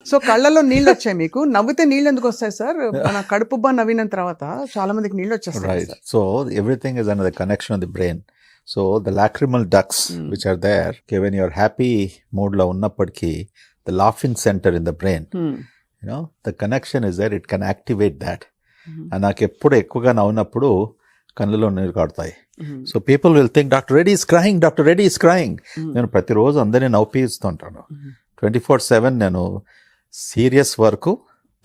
So కళ్ళలో నీళ్ళు వచ్చాయి మీకు. నవ్వితే నీళ్ళు ఎందుకు వస్తాయి సార్? మన కడుపుబ్బా నవ్విన తర్వాత చాలా మందికి నీళ్ళు వచ్చేస్తాయి Right. Sir. So everything is under the connection of the brain. So the lacrimal ducts which are there, okay, when you're happy mood lo unnappadiki, the laughing center in the brain, you know, the connection is there. It can activate that. And నాకు ఎప్పుడు ఎక్కువగా నవ్వునప్పుడు కళ్ళలో నీరు కాడుతాయి. So people will think doctor Reddy is crying, doctor Reddy is crying. నేను ప్రతిరోజు అందరినీ నవ్వుపిస్తుంటాను. 24/7 నేను సీరియస్ వర్క్,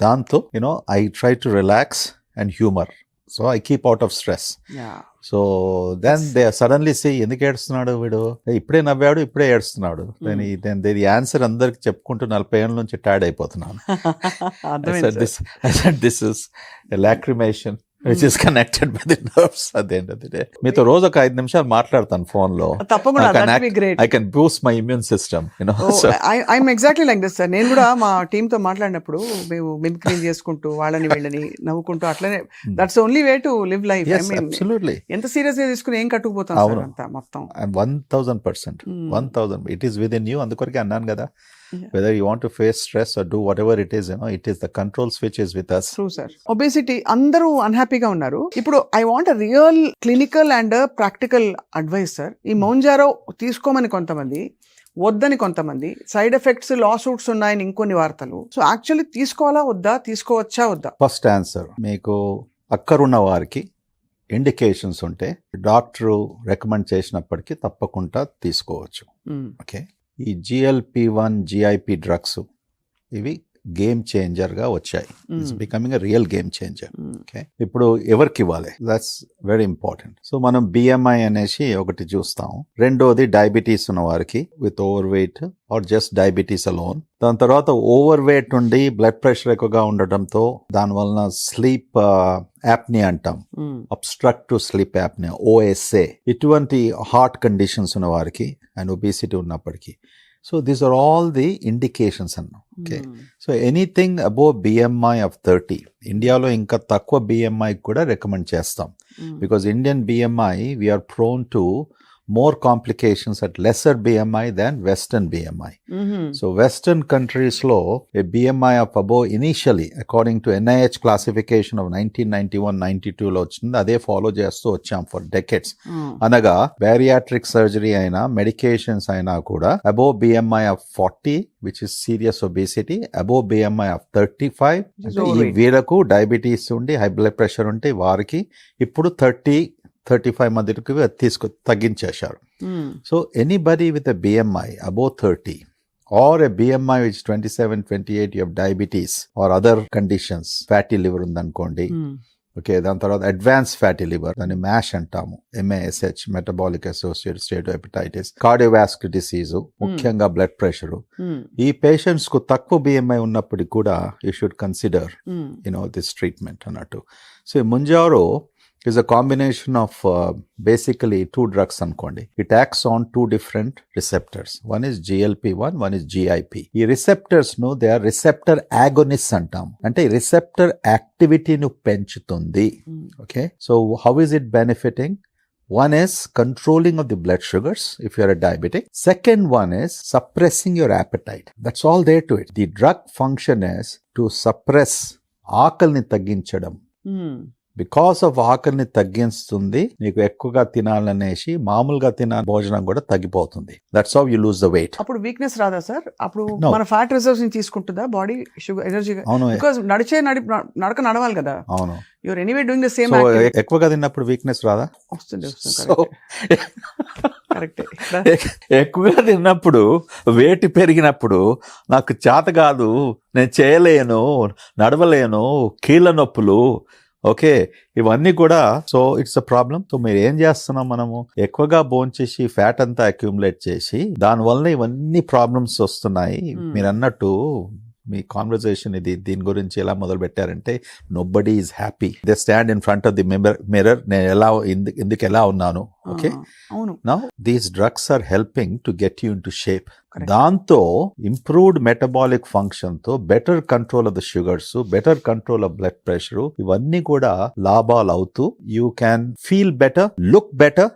దాంతో you know I try to relax and humour. So I keep out of stress. So then they suddenly see ఎందుకు ఏడుస్తున్నాడు వీడు, ఇప్పుడే నవ్వాడు ఇప్పుడే ఏడుస్తున్నాడు. దీని ఆన్సర్ అందరికి చెప్పుకుంటూ 40 ఏళ్ళ నుంచి టైర్డ్ అయిపోతున్నాను. This is lacrimation which is connected by the nerves at the end of the day. మీతో రోజు ఒక 5 నిమిషాలు మాట్లాడతాను ఫోన్ లో. తప్పకుండా, that would be great. I can boost my immune system, you know. So I'm exactly like this, sir. నేను కూడా మా టీమ్ తో మాట్లాడినప్పుడు మేము మిమిక్రీ చేసుకుంటూ వాళ్ళని వీళ్ళని నవ్వుకుంటూ అట్లనే, that's only way to live life. Yes, absolutely. ఎంత సీరియస్ గా తీసుకుని ఏం కట్టుకుపోతాం సార్ అంతా మొత్తం. 1000%. 1000 it is within you. అందుకొరకే అన్నాను కదా, whether you want to face stress or do whatever it is, you know, it is the control switch is with us. True, sir. Obesity, అందరూ అన్హ్యాపీగా ఉన్నారు. ఇప్పుడు I want a real clinical and practical advice, sir. ఈ Mounjaro తీసుకోమని కొంతమంది, వద్దని కొంతమంది, side effects లా suits ఉన్నాయని ఇంకొన్ని వార్తలు. సో యాక్చువల్లీ తీసుకోవాలా వద్దా, తీసుకోవచ్చా వద్దా? ఫస్ట్ ఆన్సర్, మీకు అక్కరున్న వారికి ఇండికేషన్స్ ఉంటే డాక్టరు రికమెండ్ చేసినప్పటికీ తప్పకుండా తీసుకోవచ్చు. ఓకే, ఈ GLP-1 GIP డ్రగ్స్ ఇవి గేమ్ చేంజర్ గా వచ్చాయి. It's becoming a real game changer. Okay, ఇప్పుడు ఎవరికి ఇవ్వాలి, దట్స్ వెరీ ఇంపార్టెంట్. సో మనం BMI అనేసి ఒకటి చూస్తాం. రెండోది డయాబెటీస్ ఉన్న వారికి with overweight or just diabetes alone. దాని తర్వాత ఓవర్ వెయిట్ ఉండి బ్లడ్ ప్రెషర్ ఎక్కువగా ఉండటంతో దాని వలన స్లీప్ యాప్నియా అంటాం, అబ్స్ట్రక్టివ్ స్లీప్ యాప్నియా, OSA. ఇటువంటి హార్ట్ కండిషన్స్ ఉన్న వారికి అండ్ ఒబేసిటీ ఉన్నప్పటికీ. So these are all the indications అన్నా. Okay. So anything above BMI of 30, ఇండియాలో ఇంకా తక్కువ BMI కూడా రికమెండ్ చేస్తాం. Because Indian BMI, we are prone to more complications at lesser BMI than Western BMI. So Western countries లో a BMI of above initially, according to NIH classification of 1991-92 లో వచ్చింది. అదే follow చేస్తూ వచ్చాం for decades. అనగా bariatric surgery అయినా medications అయినా కూడా above BMI of 40, which is serious obesity, above BMI of 35, ఈ వీళ్ళకు డయాబెటీస్ ఉండి హై బ్లడ్ ప్రెషర్ ఉంటే వారికి ఇప్పుడు 30-35 మధ్యకి తగ్గించేశారు. So anybody with a BMI above 30 or a BMI which is 27-28, you have diabetes or other conditions, fatty liver ఉందనుకోండి. Okay, దాని తర్వాత అడ్వాన్స్ ఫ్యాటీ లివర్, దాన్ని MASH అంటాము, MASH, metabolic associated steatohepatitis, cardiovascular disease, ముఖ్యంగా బ్లడ్ ప్రెషర్. ఈ patients కు తక్కువ BMI ఉన్నప్పటికీ కూడా you should consider this treatment అన్నట్టు. So Mounjaro is a combination of basically 2 drugs అనుకోండి. It acts on 2 different receptors. One is GLP-1, one is GIP. ఈ receptors ను they are receptor agonists అంటాం. అంటే receptor activity ను పెంచుతుంది. Okay, so how is it benefiting? One is controlling of the blood sugars if you are a diabetic. Second one is suppressing your appetite. That's all there to it. The drug function is to suppress ఆకలిని తగ్గించడం. Because of ఆకలిని తగ్గిస్తుంది, నీకు ఎక్కువగా తినాలనేసి మామూలుగా భోజనం కూడా తగ్గిపోతుంది. That's how you lose the weight. అప్పుడు వీక్నెస్ రాదా సార్? అప్పుడు మన ఫ్యాట్ రిజర్వ్స్ ని తీసుకుంటుందా బాడీ, షుగర్, ఎనర్జీ? అవును, బికాజ్ నడక నడవాలి కదా. అవును, you're anyway doing the same. ఎక్కువగా తిన్నప్పుడు వీక్నెస్ రాదా? వస్తుంది. ఎక్కువగా తిన్నప్పుడు వెయిట్ పెరిగినప్పుడు నాకు చేత కాదు, నేను చేయలేను, నడవలేను, కీళ్ళ నొప్పులు, ఓకే, ఇవన్నీ కూడా. So it's a problem. So మీరు ఏం చేస్తున్నాం, మనము ఎక్కువగా భోంచేసి ఫ్యాట్ అంతా అక్యూములేట్ చేసి దానివల్ల ఇవన్నీ ప్రాబ్లమ్స్ వస్తున్నాయి. మీరు అన్నట్టు మీ కాన్వర్సేషన్ దీని గురించి ఎలా మొదలు పెట్టారంటే, nobody is happy, they stand in front of the mirror, నేను ఎందుకు ఎలా ఉన్నాను. Okay, now these drugs are helping to get you into shape. దాంతో ఇంప్రూవ్డ్ మెటబాలిక్ ఫంక్షన్ తో better control of the sugars, better control of blood pressure, ఇవన్నీ కూడా లాభాలు అవుతూ you can feel better, look better,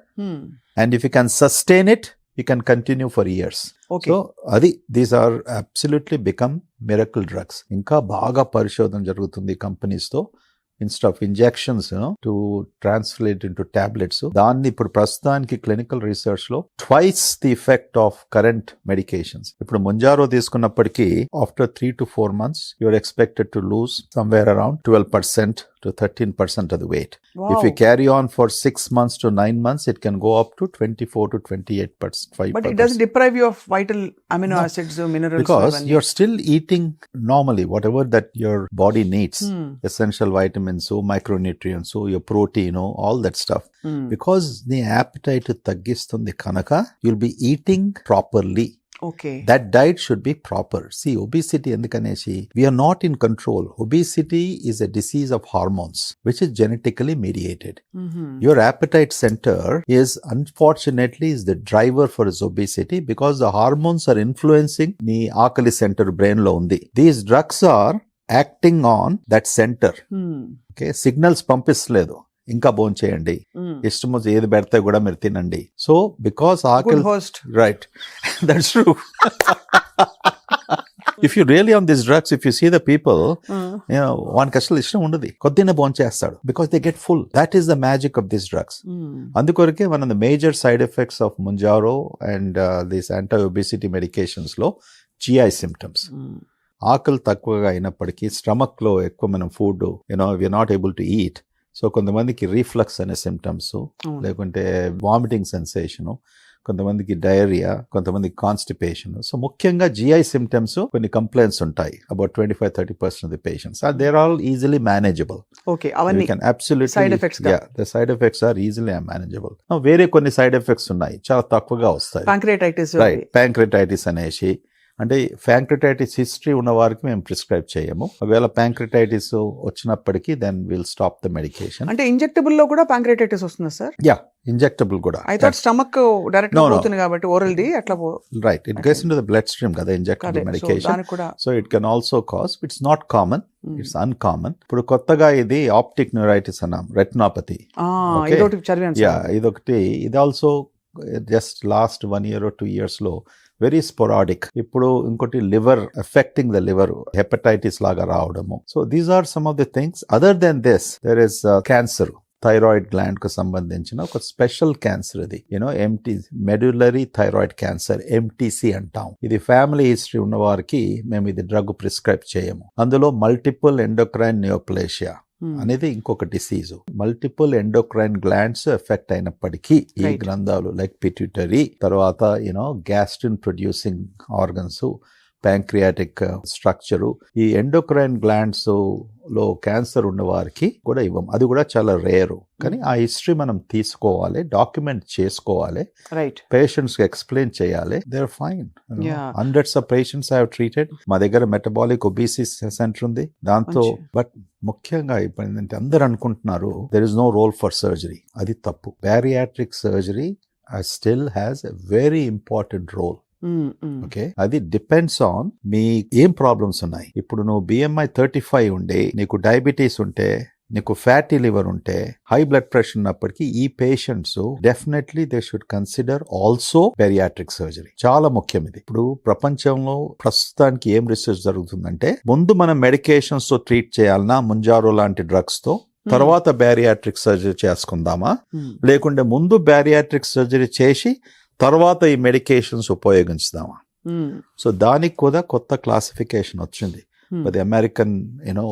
and if you can sustain it, you can continue for years. Okay. So అది these are absolutely become miracle drugs. ఇంకా బాగా పరిశోధన జరుగుతుంది companies తో. Instead of injections to translate into tablets, దాన్ని ఇప్పుడు ప్రస్తుతానికి clinical research లో twice the effect of current medications. ఇప్పుడు ముంజారో తీసుకున్నప్పటికీ after 3 to 4 months you're expected to lose somewhere around 12% to 13% of the weight. Wow. If you carry on for 6 months to 9 months, it can go up to 24 to 28%. But it doesn't deprive you of vital amino acids, minerals. Because you're still eating normally whatever that your body needs, essential vitamins, micronutrients, your protein, all that stuff. Because the appetite taggistundi kanaka, you'll be eating properly. Okay. That diet should be proper. See, obesity endikaneshi, we are not in control. Obesity is a disease of hormones, which is genetically mediated. Your appetite center is unfortunately is the driver for this obesity, because the hormones are influencing the akali center brain lo undi. These drugs are acting on that center. Okay, signals పంపిస్తలేదు, ఇంకా భోజనం చేయండి, ఇష్టం వచ్చి ఏది పెడితే కూడా మీరు తినండి. సో బికాస్ ఆకలి, right, that's true. If you really on these drugs, if you see the people, వానికి అసలు ఇష్టం ఉండదు, కొద్దినే భోజనం చేస్తాడు, because they get full. That is the magic of these drugs. అందుకొరకే one of the major side effects of Mounjaro and these anti-obesity medications లో GI symptoms. ఆకలి తక్కువగా అయినప్పటికీ స్టమక్ లో ఎక్కువ మనం food we're not able to eat. So కొంతమందికి reflux అనే సిమ్టమ్స్, లేకుంటే వామిటింగ్ సెన్సేషన్, కొంతమందికి డయేరియా, కొంతమందికి కాన్స్టిపేషన్. సో ముఖ్యంగా జిఐ సిమ్టమ్స్ కొన్ని కంప్లైంట్స్ ఉంటాయి. About 25-30% of the patients. They are all easily manageable. Okay, అవన్నీ can absolutely side effects yeah, the side effects are easily manageable. వేరే కొన్ని సైడ్ ఎఫెక్ట్స్ ఉన్నాయి, చాలా తక్కువగా వస్తాయి. pancreatitis, రైట్, ప్యాంక్రెటైటిస్ అనేసి, అంటే ప్యాంక్రెటైటిస్ హిస్టరీ ఉన్న వారికి మేము ప్రిస్క్రైబ్ చేయము. ఒకవేళ ప్యాంక్రెటైటిస్ వచ్చినప్పటికీ then will stop the medication. అంటే ఇంజెక్టబుల్ లో కూడా ప్యాంక్రెటైటిస్ వస్తుందా సార్? యా, ఇంజెక్టబుల్ కూడా. ఐ థాట్ స్టమక్ డైరెక్ట్ పోతుంది కాబట్టి ఓరల్ ది అట్లా right, it goes into the blood stream కదా injectable medication. So it can also cause, it's not common, it's uncommon. ఇప్పుడు కొత్తగా ఇది ఆప్టిక్ న్యూరైటిస్ అన్నాం, రెటినాపతి. ఇదొకటి, ఇది also just last 1 year or 2 years లో వెరీ స్పోరాడిక్. ఇప్పుడు ఇంకోటి liver affecting the liver, hepatitis లాగా రావడము. So these are some of the things. Other than this there is cancer, thyroid gland కు సంబంధించిన ఒక స్పెషల్ క్యాన్సర్ ఇది, MT medullary thyroid cancer, MTC అంటాం. ఇది ఫ్యామిలీ హిస్టరీ ఉన్న వారికి మేము ఇది డ్రగ్ ప్రిస్క్రైబ్ చేయము. అందులో మల్టిపుల్ ఎండోక్రైన్ నియోప్లేషియా అనేది ఇంకొక disease. Multiple endocrine glands effect అయినప్పటికీ ఈ గ్రంథాలు లైక్ పిట్యూటరీ, తర్వాత gastrin producing organs, pancreatic structure, ఈ ఎండోక్రైన్ గ్లాండ్స్ లో క్యాన్సర్ ఉన్న వారికి కూడా ఇవ్వం. అది కూడా చాలా రేరు. కానీ ఆ హిస్టరీ మనం తీసుకోవాలి, డాక్యుమెంట్ చేసుకోవాలి, పేషెంట్స్ కి ఎక్స్ప్లెయిన్ చేయాలి. They are fine. Hundreds of patients I have treated. మా దగ్గర మెటబాలిక్ ఒబేసిటీ సెంటర్ ఉంది దాంతో. బట్ ముఖ్యంగా ఇప్పుడు ఏంటంటే అందరు అనుకుంటున్నారు there is no role for surgery. అది తప్పు. Bariatric surgery still has a very important role. Okay, అది డిపెండ్స్ ఆన్ మీ ఏం ప్రాబ్లమ్స్ ఉన్నాయి. ఇప్పుడు నువ్వు BMI 35 ఉండే, నీకు డయాబెటీస్ ఉంటే, నీకు ఫ్యాటీ లివర్ ఉంటే, హై బ్లడ్ ప్రెషర్ ఉన్నప్పటికీ ఈ patients definitely they should consider also bariatric surgery. చాలా ముఖ్యం ఇది. ఇప్పుడు ప్రపంచంలో ప్రస్తుతానికి ఏం రీసెర్చ్ జరుగుతుందంటే, ముందు మనం మెడికేషన్స్ తో ట్రీట్ చేయాలన్నా ముంజారో లాంటి డ్రగ్స్ తో, తర్వాత బ్యారియాట్రిక్ సర్జరీ చేసుకుందామా, లేకుంటే ముందు బ్యారియాట్రిక్ సర్జరీ చేసి తర్వాత ఈ మెడికేషన్స్ ఉపయోగించుదామా. సో దానికి కూడా కొత్త క్లాసిఫికేషన్ వచ్చింది ది అమెరికన్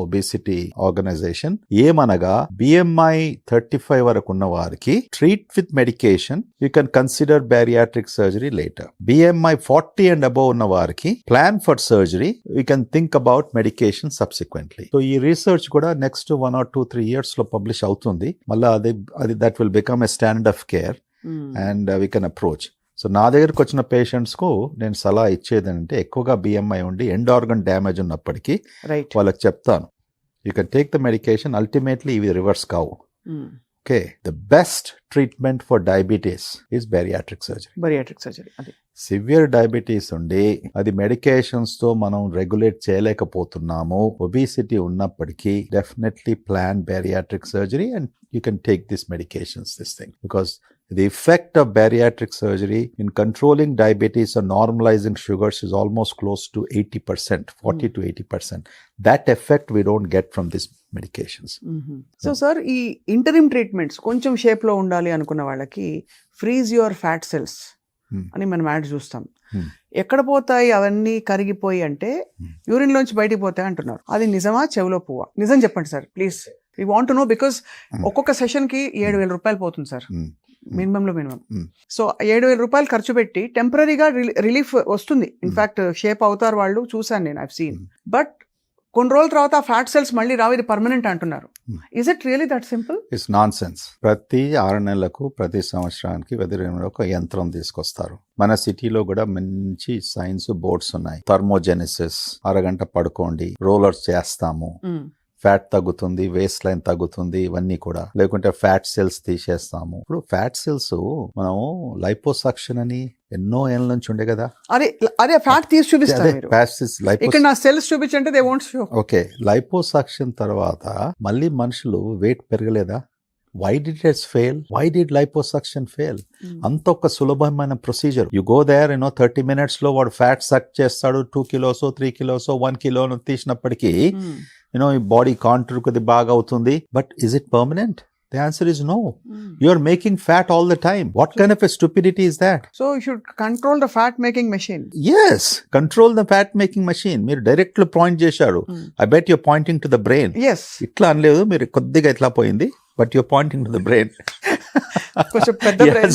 ఒబేసిటీ ఆర్గనైజేషన్. ఏమనగా BMI 35 వరకు ఉన్న వారికి treat with medication, you can consider bariatric surgery later. BMI 40 and above ఉన్న వారికి plan for surgery, you can think about medication subsequently. So ఈ రీసెర్చ్ కూడా నెక్స్ట్ 1 or 2-3 years లో publish అవుతుంది. మళ్ళీ అది that will become a standard of care and we can approach. So నా దగ్గరకు వచ్చిన పేషెంట్స్ కు నేను సలహా ఇచ్చేది అంటే, ఎక్కువగా BMI ఉండి ఎండ్ ఆర్గన్ డ్యామేజ్ ఉన్నప్పటికీ వాళ్ళకి చెప్తాను, you can take the medication, ultimately ఇవి రివర్స్ కావు. Okay, the best treatment for diabetes is bariatric surgery. Severe diabetes ఉండి అది మెడికేషన్స్ తో మనం రెగ్యులేట్ చేయలేకపోతున్నాము, ఒబేసిటీ ఉన్నప్పటికీ definitely plan bariatric surgery and you can take this medications, this thing, because The effect of bariatric surgery in controlling diabetes or normalizing sugars is almost close to 80%, 40 to 80%. That effect we don't get from these medications. So sir ఈ interim treatments కొంచెం shape లో ఉండాలి అనుకున్న వాళ్ళకి freeze your fat cells అని మనం add చూస్తాం. ఎక్కడ పోతాయి అవన్నీ కరిగిపోయి అంటే యూరిన్ లోంచి బయటికి పోతాయి అంటున్నారు. అది నిజమా చెవిలో పువ్వా? నిజం చెప్పండి sir please. We want to know because ఒక్కొక్క సెషన్ కి 7,000 రూపాయలు పోతుంది సార్, మినిమం. సో 7,000 రూపాయలు ఖర్చు పెట్టి టెంపరీగా రిలీఫ్ వస్తుంది. ఇన్ఫాక్ట్ షేప్ అవుతారు వాళ్ళు, చూసాను నేను, ఐవ్ సీన్. బట్ కొన్ని రోజుల తర్వాత ఫ్యాట్ సెల్స్ మళ్ళీ రావు, ఇది పర్మనెంట్ అంటున్నారు. Is it really that simple? It's non sense. ప్రతి 6 నెలలకు ప్రతి సంవత్సరానికి వెదర్ ఒక యంత్రం తీసుకొస్తారు. మన సిటీలో కూడా మంచి సైన్స్ బోర్డ్స్ ఉన్నాయి. థర్మోజెనిసిస్, అరగంట పడుకోండి, రోలర్స్ చేస్తాము, ఫ్యాట్ తగ్గుతుంది, వేస్ట్ లైన్ తగ్గుతుంది, ఇవన్నీ కూడా. లేకుంటే ఫ్యాట్ సెల్స్ తీసేస్తాము. ఇప్పుడు ఫ్యాట్ సెల్స్ మనం లైపోసక్షన్ అని ఎన్నో ఏళ్ళ నుంచి ఉండే కదా. అదే ఫ్యాట్ తీసి చూపిస్తారు. ఇక్కడ నా సెల్స్ చూపించంటే they won't show. Okay, liposuction తర్వాత మళ్ళీ మనుషులు వెయిట్ పెరగలేదా? Why did it fail? Why did liposuction fail? అంత ఒక సులభమైన procedure. You go there, 30 minutes లో వాడు ఫ్యాట్ సక్ చేస్తాడు. 2 kilos 3 kilos 1 kilo తీసినప్పటికీ ఈ బాడీ కాంటూర్ కొద్ది బాగా అవుతుంది. But is it permanent? The answer is no. You are making fat all the time. What kind of a stupidity is that? So you should control the fat making machine. Yes, control the fat making machine. మీరు direct point చేశారు. I bet you're pointing to the brain. Yes. ఇట్లా అనలేదు, మీరు కొద్దిగా ఇట్లా పోయింది. But you're pointing to the brain. కొంచెం పెద్ద brain.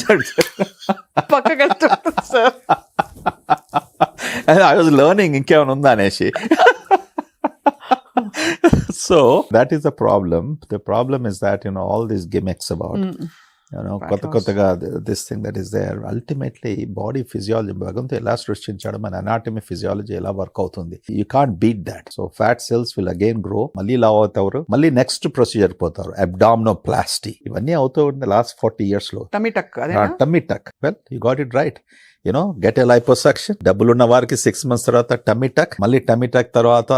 పక్కకి వెళ్తుంది సార్. I was learning ఇంకేమైనా ఉందా అనేసి. So that is the problem. The problem is that all these gimmicks about kottaga this thing that is there. Ultimately body physiology bhagantu ela srishtinchadu, మన anatomy physiology ela work avutundi. You can't beat that. So fat cells will again grow, malli lav avutaru, malli next procedure potaru, abdominoplasty. ivanni avutundi last 40 years lo. Tummy tuck adena? Tummy tuck. Well, you got it right. Get a liposuction. డబ్బులున్న వారికి 6 months తర్వాత tummy tuck, మళ్ళీ tummy tuck తర్వాత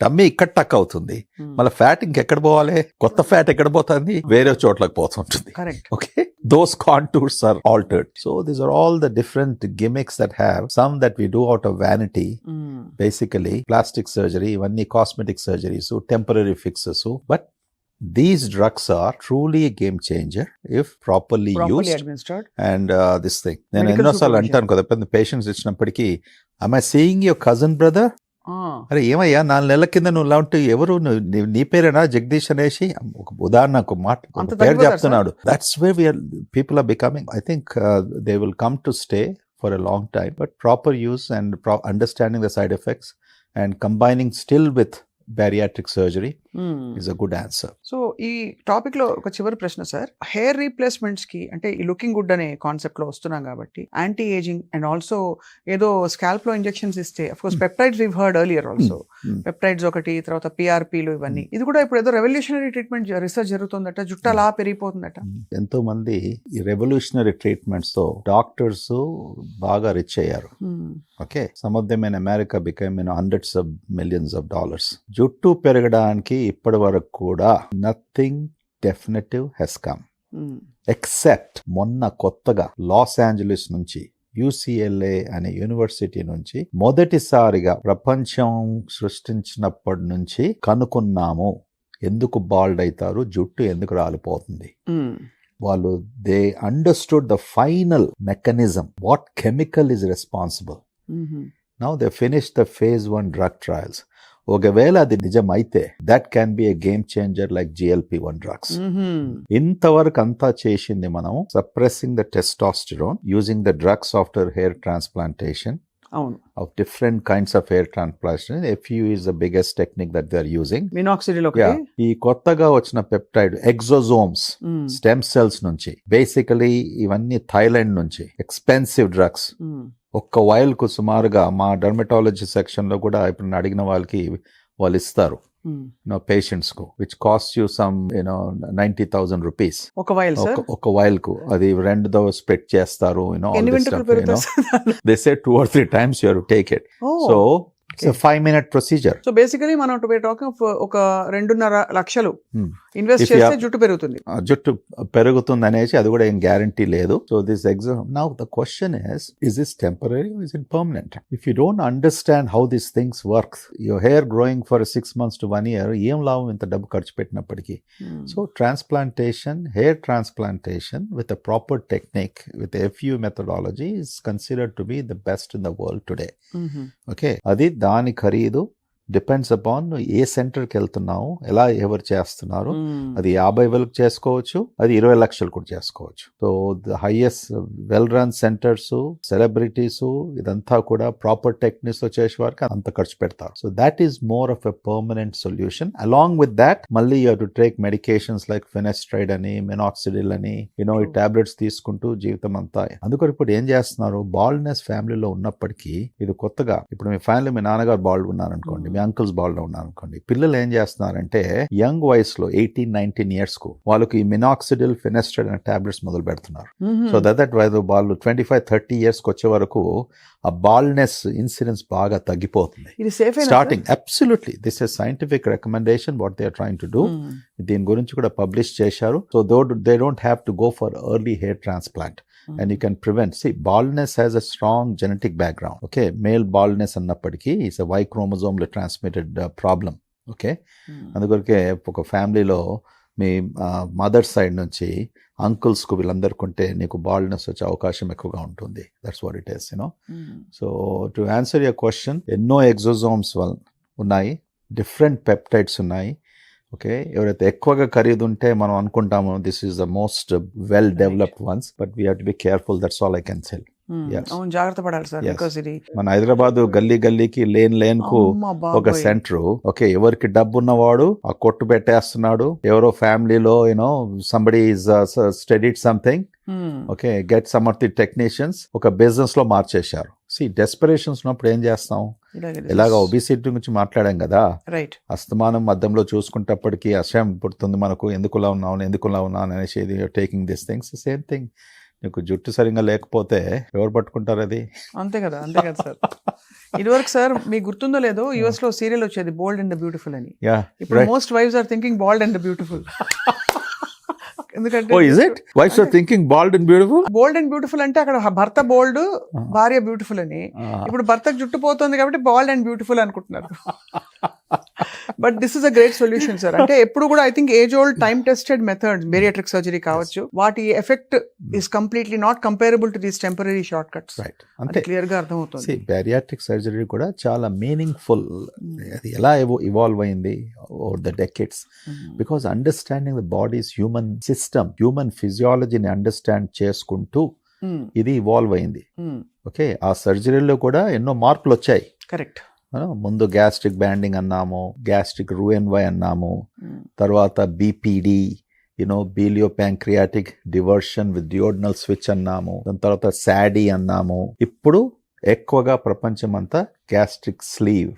tummy ఇక్కడ టక్ అవుతుంది. మళ్ళీ fat ఇంకెక్కడ పోవాలి? కొత్త ఫ్యాట్ ఎక్కడ పోతుంది? వేరే చోట్లకు పోతుంటుంది. Okay, those contours are altered. So these are all the different gimmicks that have some that we do out of vanity. Basically plastic surgery, ivanni cosmetic surgeries, temporary fixes. But these drugs are truly a game changer if properly used administered. And this thing, నేను ఎన్నోసార్లు అంటాను కదా పెద్ద patients ఇచ్చినప్పటికీ, am I seeing your cousin brother? అరే ఏమయ్యా 4 నెలల కింద నువ్వు ఇలా ఉంటే ఎవరు, నీ పేరేనా జగదీష్ అనేసి ఒక ఉదాహరణకు మాట పేరు చెప్తున్నాడు. That's way people are becoming. I think they will come to stay for a long time, but proper use and understanding the side effects and combining still with bariatric surgery is a good answer. So ఈ topic లో ఒక చివరి ప్రశ్న sir. Hair replacements కి అంటే ఈ looking good అనే concept లో వస్తున్నాం కాబట్టి యాంటీ ఏజింగ్ అండ్ ఆల్సో ఏదో స్కాల్ప్ లో ఇంజెక్షన్స్ ఇస్తే, of course peptides we've heard earlier also, peptides ఒకటి, తర్వాత పిఆర్పీలు, ఇవన్నీ. ఇది కూడా ఇప్పుడు ఏదో రెవల్యూషనరీ ట్రీట్మెంట్ రిసర్చ్ జరుగుతుందట, జుట్టు అలా పెరిగిపోతుందట. ఎంతో మంది ఈ రెవల్యూషనరీ ట్రీట్మెంట్స్ తో డాక్టర్స్ బాగా రిచ్ అయ్యారు. Okay, some of them in America became hundreds of millions of dollars. జుట్టు పెరగడానికి ఇప్పటి వరకు కూడా nothing definitive has come except మొన్న కొత్తగా లాస్ ఏంజలీస్ నుంచి UCLA అనే యూనివర్సిటీ నుంచి మొదటిసారిగా ప్రపంచం సృష్టించినప్పటి నుంచి కనుక్కున్నాము ఎందుకు బాల్డ్ అవుతారు, జుట్టు ఎందుకు రాలిపోతుంది. వాళ్ళు they understood the final mechanism, what chemical is responsible. Now they finish the phase 1 drug trials. ఒకవేళ అది నిజమైతే that can be a game changer like GLP-1 drugs. ఇంతవరకు అంతా చేసింది మనం suppressing the testosterone using the drugs after hair transplantation of different kinds of hair transplantation. FU is the biggest technique that they are using. Minoxidil ఈ కొత్తగా వచ్చిన peptide exosomes stem cells నుంచి, basically ఇవన్నీ Thailand నుంచి expensive drugs. ఒక్క while కు సుమారుగా మా డర్మటాలజీ సెక్షన్ లో కూడా ఇప్పుడు అడిగిన వాళ్ళకి వాళ్ళు ఇస్తారు పేషెంట్స్ కు, which cost you some 90,000 rupees ఒక వైల్ కు. అది 2 స్ప్రెడ్ చేస్తారు. They say 2 or 3 times you have to take it. So it's a 5-minute procedure. So basically మనం టాకింగ్ ఒక 2.5 లక్షలు ఇన్వెస్ట్ If you చేస్తే have- జుట్టు పెరుగుతుంది. జుట్టు పెరుగుతుంది అనేసి అది కూడా ఏం గ్యారంటీ లేదు. So this exam now the question is this temporary, is it permanent? If you don't understand how this things work, your hair growing for 6 months to 1 year, ఏం లాభం ఇంత డబ్బు ఖర్చు పెట్టినప్పటికీ? So transplantation, hair transplantation with a proper technique, with FU methodology is considered to be the best in the world today. Okay, అది దాని ఖరీదు depends upon ఏ సెంటర్కి వెళ్తున్నావు, ఎలా ఎవరు చేస్తున్నారు. అది 50,000 చేసుకోవచ్చు, అది 20 లక్షలు కూడా చేసుకోవచ్చు. So the highest well run centres, celebrities, ఇదంతా కూడా ప్రాపర్ టెక్నిక్స్ తో చేసే వారికి అంత ఖర్చు పెడతారు. So that is more of a permanent solution. Along with that మళ్ళీ you have to take medications like finasteride అని, మినాక్సిడిల్ అని, ఈ టాబ్లెట్స్ తీసుకుంటూ జీవితం అంతా. అందుకని ఇప్పుడు ఏం చేస్తున్నారు, బాల్డ్నెస్ ఫ్యామిలీలో ఉన్నప్పటికీ, ఇది కొత్తగా ఇప్పుడు మీ ఫ్యామిలీ, మీ నాన్నగారు బాల్డ్ ఉన్నారు అనుకోండి, మీ అంకుల్స్ బాల్డ్ ఉన్నారు అనుకోండి, పిల్లలు ఏం చేస్తున్నారంటే యంగ్ వయసులో 18-19 years కు వాళ్ళకి ఈ మినాక్సిడిల్, ఫినెస్ట్రైడ్ అనే టాబ్లెట్స్ మొదలు పెడుతున్నారు. సో దట్ వాళ్ళు 25-30 years కి వచ్చే వరకు ఆ బాల్డ్నెస్ ఇన్సిడెన్స్ బాగా తగ్గిపోతుంది. ఇది safe starting absolutely this is scientific recommendation what they are trying to do. దీని గురించి కూడా పబ్లిష్ చేశారు. So they don't have to go for early hair transplant. And you can prevent. See, baldness has a strong genetic background. Okay, male baldness అన్నప్పటికీ is a Y chromosome transmitted problem. Okay, అందుకొరకే ఒక ఫ్యామిలీలో మీ mother side నుంచి uncles కు వీళ్ళందరికీ ఉంటే నీకు baldness వచ్చే అవకాశం ఎక్కువగా ఉంటుంది. That's what it is, so to answer your question, ఎన్నో ఎగ్జోజోమ్స్ ఉన్నాయి, డిఫరెంట్ పెప్టైడ్స్ ఉన్నాయి. ఓకే, ఎవరైతే ఎక్కువగా ఖరీదు ఉంటే మనం అనుకుంటాము this is the most well developed once, but we have to be careful. That's all I can sell. అవును, జాగ్రత్త పడాలి సార్. బికాజ్ ఇది మన హైదరాబాద్ గల్లీకి లేన్ కు ఒక సెంటర్. ఓకే, ఎవరికి డబ్బు ఉన్నవాడు ఆ కొట్టు పెట్టేస్తున్నాడు. ఎవరో ఫ్యామిలీలో somebody is studied something, okay, get some of the technicians ఒక బిజినెస్ లో మార్చేశారు. డెస్పరేషన్స్ ఉన్నప్పుడు ఏం చేస్తాం, ఇలాగా ఒబిసిటీ గురించి మాట్లాడాం కదా, రైట్, అస్తమానం మధ్యంలో చూసుకుంటప్పటికీ అసహ్యం పుడుతుంది మనకు, ఎందుకులా ఉన్నాను అనేసి taking this things. Same thing, నీకు జుట్టు సరిగ్గా లేకపోతే ఎవరు పట్టుకుంటారు అది? అంతే కదా సార్. ఇదివరకు సార్ మీకు గుర్తుందో లేదో, యుఎస్ లో సీరియల్ వచ్చేది బోల్డ్ అండ్ ద బ్యూటిఫుల్ అని. ఇప్పుడు most wives are thinking bald and the beautiful. ఎందుకంటే wives are thinking bald and beautiful. Bold and beautiful అంటే అక్కడ భర్త బోల్డ్, భార్య బ్యూటిఫుల్ అని. ఇప్పుడు భర్తకు జుట్టు పోతుంది కాబట్టి బాల్డ్ అండ్ బ్యూటిఫుల్ అనుకుంటున్నారు. But this is a great solution sir. అంటే ఎప్పుడు కూడా I think age old time tested methods, bariatric surgery కావచ్చు, వాటి effect is completely not comparable to these temporary short cuts. Right, అంటే క్లియర్ గా అర్థమవుతుంది. Bariatric surgery కూడా చాలా మీనింగ్ఫుల్. అది ఎలా ఇవాల్వ్ అయింది over the decades, because understanding the body's human system, human ఫిజియాలజీని అండర్స్టాండ్ చేసుకుంటూ ఇది ఇవాల్వ్ అయింది. ఓకే, ఆ సర్జరీలో కూడా ఎన్నో మార్పులు వచ్చాయి. కరెక్ట్. ముందు గ్యాస్ట్రిక్ బ్యాండింగ్ అన్నాము, గ్యాస్ట్రిక్ రూఎన్వై అన్నాము, తర్వాత BPD, biliopancreatic diversion with duodenal switch అన్నాము, దాని తర్వాత సాడీ అన్నాము. ఇప్పుడు ఎక్కువగా ప్రపంచం అంతా gastric sleeve,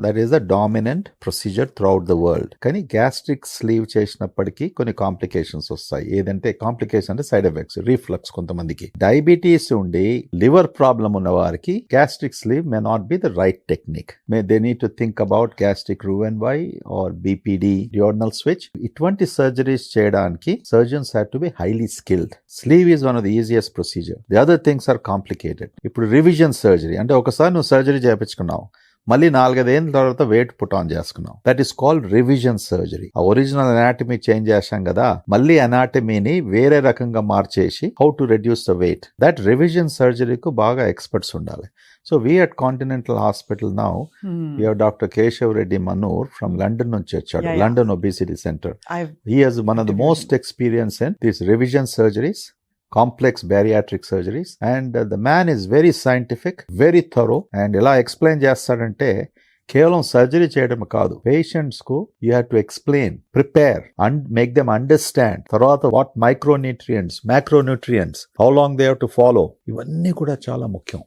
that is the dominant procedure throughout the world. కానీ గ్యాస్ట్రిక్ స్లీవ్ చేసినప్పటికీ కొన్ని కాంప్లికేషన్స్ వస్తాయి. ఏదంటే కాంప్లికేషన్ అంటే సైడ్ ఎఫెక్ట్స్, రీఫ్లక్స్. కొంతమందికి డయాబెటీస్ ఉండి లివర్ ప్రాబ్లం ఉన్న వారికి gastric sleeve may not be the right technique. They need to think about gastric Roux en Y or BPD, duodenal switch. ఇటువంటి సర్జరీస్ చేయడానికి surgeons have to be highly skilled. Sleeve is one of the easiest procedure. The other things are complicated. ఇప్పుడు revision surgery అంటే ఒకసారి నువ్వు surgery చేయించుకున్నావు, మళ్ళీ 4-5 ఏళ్ళ తర్వాత వెయిట్ పుట్ ఆన్ చేసుకున్నాం, that is called revision surgery. ఆ ఒరిజినల్ అనాటమీ చేంజ్ చేశాం కదా, మళ్ళీ అనాటమీని వేరే రకంగా మార్చేసి how to reduce the weight. That revision సర్జరీకు బాగా ఎక్స్పర్ట్స్ ఉండాలి. So we at Continental Hospital now, we have Dr. Keshav Reddy Manur from London నుంచి వచ్చాడు, London Obesity Center. He has one of the most experience in these revision surgeries, complex bariatric surgeries, and the man is very scientific, very thorough, and ఎలా explain చేస్తాడంటే కేవలం surgery చేయడం కాదు, patients కు you have to explain, prepare and make them understand. తర్వాత what micronutrients, macronutrients, how long they have to follow, ఇవన్నీ కూడా చాలా ముఖ్యం.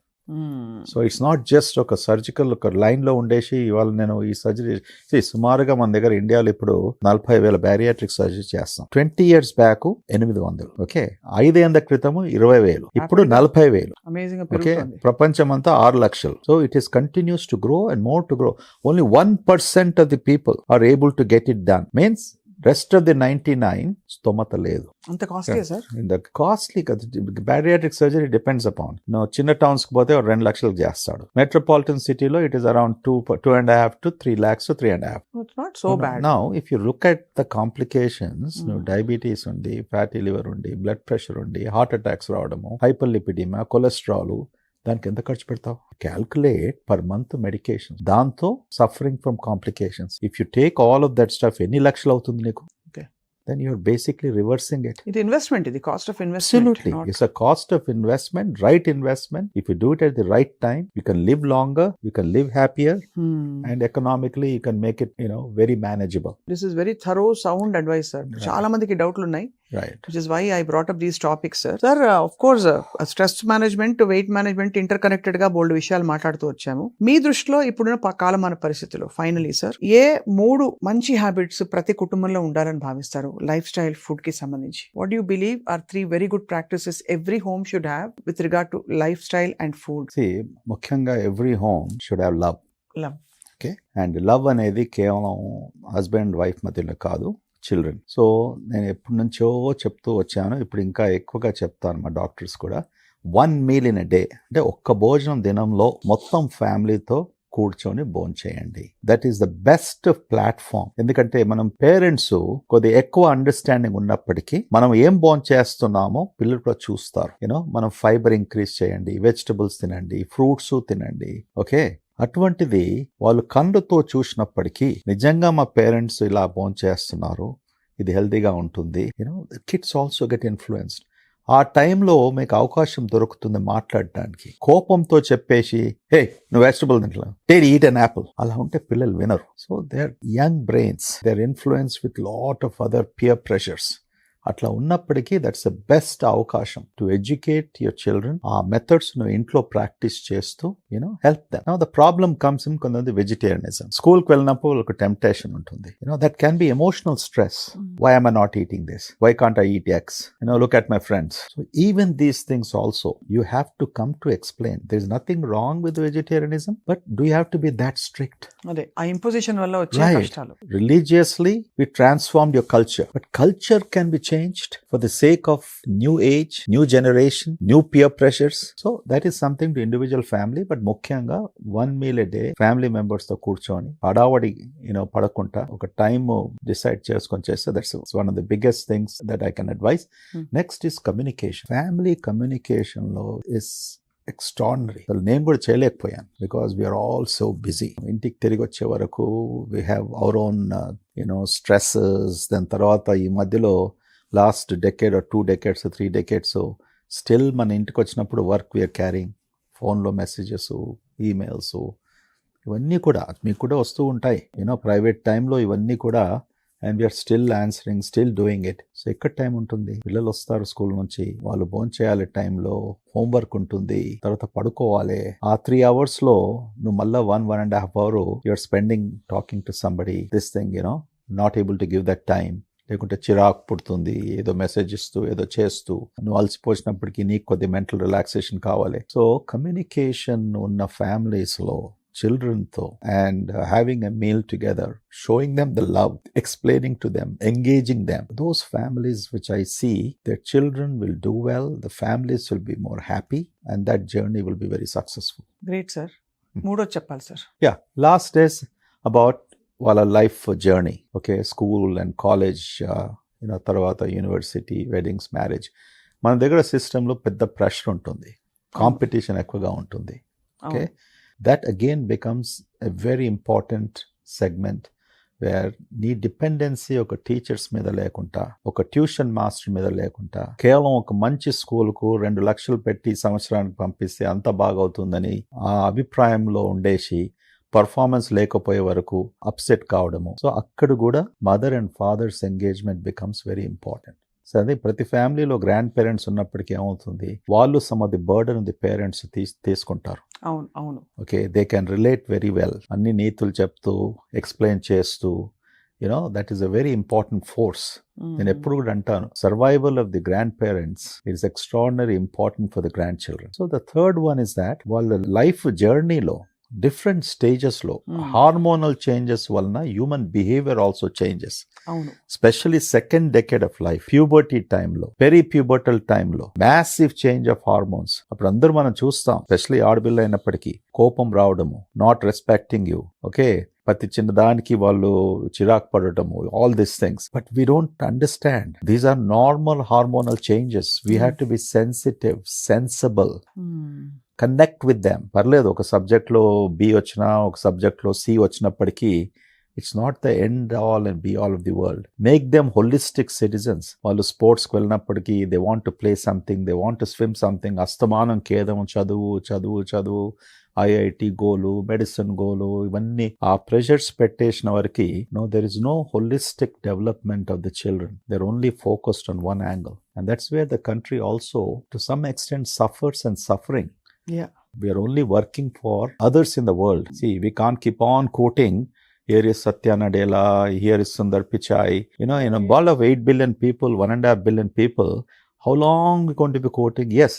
సో ఇట్స్ నాట్ జస్ట్ ఒక సర్జికల్ ఒక లైన్ లో ఉండేసి ఇవాళ నేను ఈ సర్జరీ సుమారుగా మన దగ్గర ఇండియాలో ఇప్పుడు 40,000 బ్యారియాట్రిక్ సర్జరీ చేస్తాం. 20 years బ్యాక్ 800. ఓకే, 5 ఏళ్ల క్రితము 20,000, ఇప్పుడు 40,000. ఓకే, ప్రపంచం అంతా 6 లక్షలు. So it is continues to grow and more to grow. Only 1% of the people are able to get it done. Means rest of the 99 స్తోమత లేదు. అంత కాస్ట్లీ సార్? కాస్ట్లీ కదా, బ్యారియాట్రిక్ సర్జరీ డిపెండ్స్ అపాన్. చిన్న towns కి పోతే 2 లక్షలకు చేస్తాడు. Metropolitan సిటీలో it is around 2.5 to 3 lakhs to 3.5. It's not so bad. Now if you look at the complications, diabetes ఉంది, ఫ్యాటీ లివర్ ఉంది, బ్లడ్ ప్రెషర్ ఉంది, హార్ట్ అటాక్స్ రావడము, హైపర్లిపిడిమా, కొలెస్ట్రాల్, దానికి ఎంత ఖర్చు పెడతావు? క్యాల్కులేట్ పర్ మంత్ మెడికేషన్, దాంతో suffering from complications. If you take all of that stuff ఎన్ని లక్షలు అవుతుంది నీకు? Then you're basically reversing it. It investment, the cost of investment. Absolutely. It's a cost of investment, right investment. If you do it at the right time, you can live longer, you can live happier, and economically you can make it, very manageable. This is very thorough, sound advice, sir. Right. Chaala mandiki doubtlu unnai. Right. Which is why I brought up these topics, sir. Sir, of course, stress management, weight management, interconnected ga bold విషయాలు మాట్లాడుతూ వచ్చాము. మీ దృష్టిలో ఇప్పుడున్న కాలమాన పరిస్థితుల్లో finally sir, ఏ 3 మంచి habits ప్రతి కుటుంబంలో ఉండాలని భావిస్తారు లైఫ్ స్టైల్ ఫుడ్ కి సంబంధించి? What you believe are 3 very good practices every home should have with regard to life style and food? See, ముఖ్యంగా every home should have love. Love. Okay? And love అనేది కేవలం husband wife మధ్యలో కాదు, children. So నేను ఎప్పటి నుంచో చెప్తూ వచ్చాను, ఇప్పుడు ఇంకా ఎక్కువగా చెప్తాను. మా డాక్టర్స్ కూడా 1 meal in a day, అంటే ఒక్క భోజనం దినంలో మొత్తం ఫ్యామిలీతో కూర్చొని భోంచేయండి. That is the best platform. ఎందుకంటే మనం పేరెంట్స్ కొద్దిగా ఎక్కువ అండర్స్టాండింగ్ ఉన్నప్పటికీ మనం ఏం భోంచేస్తున్నామో పిల్లలు కూడా చూస్తారు. మనం ఫైబర్ ఇంక్రీజ్ చేయండి, వెజిటబుల్స్ తినండి, ఫ్రూట్స్ తినండి. ఓకే, అటువంటిది వాళ్ళు కళ్ళతో చూసినప్పటికీ నిజంగా మా పేరెంట్స్ ఇలా భోంచేస్తున్నారు, ఇది హెల్తీగా ఉంటుంది, కిడ్స్ ఆల్సో గెట్ ఇన్ఫ్లుయెన్స్డ్. ఆ టైంలో మీకు అవకాశం దొరుకుతుంది మాట్లాడడానికి. కోపంతో చెప్పేసి హే నువ్వు వెజిటబుల్ తింటా, ఈట్ అన్ యాపిల్, అలా ఉంటే పిల్లలు వినరు. So they are young brains, they are influence with lot of other peer pressures. అట్లా ఉన్నప్పటికీ దట్స్ ద బెస్ట్ అవకాశం టు ఎడ్యుకేట్ యువర్ చిల్డ్రన్. ఆ మెథడ్స్ నువ్వు ఇంట్లో ప్రాక్టీస్ చేస్తూ help them. Now the problem comes in కొంతమంది వెజిటేరియనిజం. స్కూల్కి వెళ్ళినప్పుడు ఒక టెంప్టేషన్ ఉంటుంది. That can be emotional stress. Why am I not eating this? Why can't I eat eggs? Look at my friends. So even these things also you have to come to explain. There is nothing wrong with vegetarianism, but do you have to be that strict? అదే ఆ imposition వల్ల వచ్చే కష్టాలు. Religiously we transformed your culture, but culture can be changed for the sake of new age, new generation, new peer pressures. So that is something to individual family, but ముఖ్యంగా 1 meal a day family members తో కూర్చొని హడావడి పడకుండా ఒక time decide చేసుకొని చేస్తే that's one of the biggest things that I can advise. Next is communication. Family communication లో is extraordinary. నేను కూడా చేయలేకపోయాను because we're all so busy. ఇంటికి తిరిగి వచ్చే వరకు we have our own stresses. దాని తర్వాత ఈ మధ్యలో last decade 2 decades 3 decades still మన ఇంటికి వచ్చినప్పుడు వర్క్ వీఆర్ క్యారింగ్, ఫోన్లో మెసేజెస్, ఈమెయిల్స్, ఇవన్నీ కూడా మీకు కూడా వస్తూ ఉంటాయి. ప్రైవేట్ టైంలో ఇవన్నీ కూడా, and we're still answering, still doing it. So ఎక్కడ టైం ఉంటుంది? పిల్లలు వస్తారు స్కూల్ నుంచి, వాళ్ళు భోంచేయాలి టైంలో, హోంవర్క్ ఉంటుంది, తర్వాత పడుకోవాలి. ఆ 3 hours లో నువ్వు మళ్ళీ 1.5 hours you're spending talking to somebody. This thing not able to give that time. లేకుంటే చిరాకు పుడుతుంది, ఏదో మెసేజ్ ఇస్తూ ఏదో చేస్తూ. నువ్వు అలసిపోసినప్పటికీ నీకు కొద్ది మెంటల్ రిలాక్సేషన్ కావాలి. సో కమ్యూనికేషన్ ఉన్న ఫ్యామిలీస్లో childrenతో and having a meal together, showing them the love, explaining to them, engaging them. Those families which I see, their children will do well, the families will be more happy, and that journey will be very successful. Great, sir. మూడోది చెప్పాలి sir. Yeah, last is about వాళ్ళ life journey. Okay, school and college, తర్వాత university, weddings, marriage. మన దగ్గర సిస్టంలో పెద్ద pressure ఉంటుంది, competition ఎక్కువగా ఉంటుంది. Okay, that again becomes a very important segment where నీ డిపెండెన్సీ ఒక టీచర్స్ మీద లేకుండా, ఒక ట్యూషన్ మాస్టర్ మీద లేకుండా, కేవలం ఒక మంచి స్కూల్కు 2 లక్షలు పెట్టి సంవత్సరానికి పంపిస్తే అంత బాగవుతుందని ఆ అభిప్రాయంలో ఉండేసి పర్ఫార్మెన్స్ లేకపోయే వరకు అప్సెట్ కావడము. సో అక్కడ కూడా mother and fathers engagement becomes very important. So అదే ప్రతి ఫ్యామిలీలో గ్రాండ్ పేరెంట్స్ ఉన్నప్పటికీ ఏమవుతుంది, వాళ్ళు some of the burden the parents తీసుకుంటారు. అవును అవును. Okay, they can relate very well. అన్ని నీతులు చెప్తూ, ఎక్స్ప్లెయిన్ చేస్తూ, that is a very important force. నేను ఎప్పుడు కూడా అంటాను, survival of the grandparents is extraordinary important for the grandchildren. So the third one is that వాళ్ళ life జర్నీలో డిఫరెంట్ స్టేజెస్ లో Hmm. హార్మోనల్ చేంజెస్ వలన human behaviour also changes, అవును. Specially second decade of life, puberty టైంలో, peri pubertal టైంలో massive change of hormones. అప్పుడు అందరూ మనం చూస్తాం, స్పెషల్లీ ఆడపిల్ల అయినప్పటికీ కోపం రావడము, నాట్ రెస్పెక్టింగ్ యూ, ఓకే, ప్రతి చిన్న దానికి వాళ్ళు చిరాకు పడటము, all these things. But we don't understand these are normal hormonal changes. We have to be sensitive, sensible, Hmm. Connect with them. పర్లేదు ఒక సబ్జెక్ట్లో బి వచ్చినా, ఒక సబ్జెక్ట్లో సి వచ్చినప్పటికీ it's not the end all and be all of the world. Make them holistic citizens. వాళ్ళు స్పోర్ట్స్కి వెళ్ళినప్పటికీ they want to play something, they want to swim something. అస్తమానం కేదం చదువు చదువు చదువు, ఐఐటి గోలు, మెడిసిన్ గోలు, ఇవన్నీ ఆ ప్రెషర్స్ పెట్టేసిన వరకు there is no holistic development of the children. They're only focused on one angle. And that's where the country also to some extent suffers and suffering. Yeah. We are only working for others in the world. See, we can't keep on quoting, here is Satya Nadella, here is Sundar Pichai. In a ball of 8 billion people, 1.5 billion people, how long are we going to be quoting? Yes,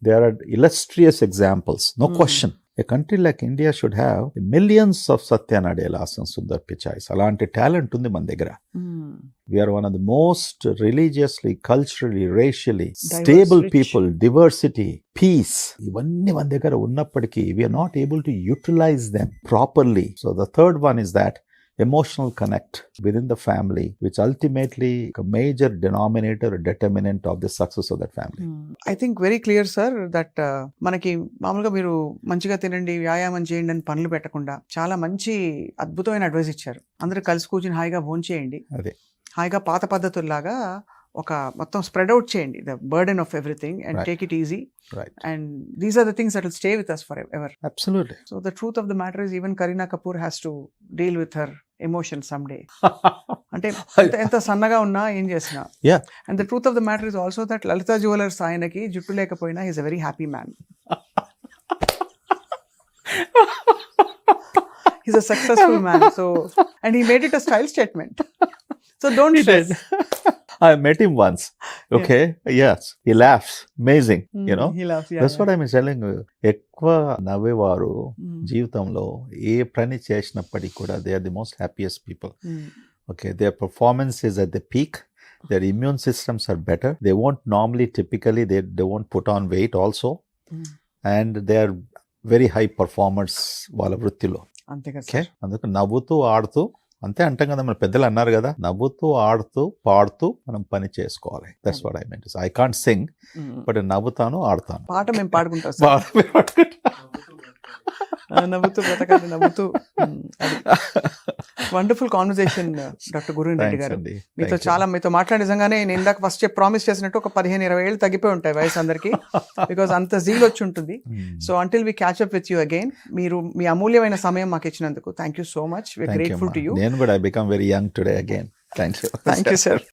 there are illustrious examples, no question. A country like India should have millions of Satya Nadellas and Sundar Pichais. Alanti talent undi man దగ్గర. Hmm. We are one of the most religiously, culturally, racially Diverse, stable rich. people, diversity, peace. ఇవన్నీ మన దగ్గర ఉన్నప్పటికీ we are not able to utilize them properly. So the third one is that emotional connect within the family, which ultimately a major denominator or determinant of the success of that family. I think very clear sir that మనకి మామూలుగా మీరు మంచిగా తినండి, వ్యాయామం చేయండి అని పనులు పెట్టకుండా చాలా మంచి అద్భుతమైన అడ్వైస్ ఇచ్చారు. అందరూ కలిసి కూర్చుని హాయిగా భోంచేయండి, అదే హాయిగా పాత పద్ధతుల్లాగా ఒక మొత్తం స్ప్రెడ్ అవుట్ చేయండి the burden of everything and Right. Take it easy. right. And these are the things that will stay with us forever. Absolutely. So the truth of the matter is even Kareena Kapoor has to deal with her emotion some day. అంటే ఎంత సన్నగా ఉన్నా ఏం చేసినా. Yeah. And the truth of the matter is also that Lalitha Jewellers ఆయనకి జుట్టు లేకపోయినా is a very happy man. He's a successful man. So, and he made it a style statement. So don't stress. I met him once. Okay. Yes. He laughs. Amazing. He laughs. Yeah. That's what I'm telling you. ఎక్కువ నవ్వేవారు Mm. జీవితంలో ఏ పని చేసినప్పటికీ కూడా they are the most happiest people. Mm. Okay, their performance is at the peak. Their immune systems are better. They won't normally, typically, they won't put on weight also. Mm. And they are very high performers వాళ్ళ వృత్తిలో. అంతే కదా okay, sir. అందుకు నవ్వుతూ ఆడుతూ, అంతే అంటాం కదా, మన పెద్దలు అన్నారు కదా, నవ్వుతూ ఆడుతూ పాడుతూ మనం పని చేసుకోవాలి. That's what I meant. I can't sing, but నవ్వుతాను, ఆడుతాను. పాట మేము పాడుకుంటాం సార్. నవ్వుతూ బ్రతకాలి, నవ్వుతూ. అది wonderful conversation doctor Guruven Reddy గారు. మీతో మాట్లాడే నిజంగానే నేను ఇందాక ఫస్ట్ ప్రామిస్ చేసినట్టు ఒక 15-20 ఏళ్ళు తగ్గిపోయి ఉంటాయి వయసు అందరికి, బికాస్ అంత జీల్ వచ్చి ఉంటుంది. So until we catch up with you again, మీరు మీ అమూల్యమైన సమయం మాకు ఇచ్చినందుకు thank you so much. We grateful to you. నేను కూడా I become very young today again. Thank you. Thank you sir.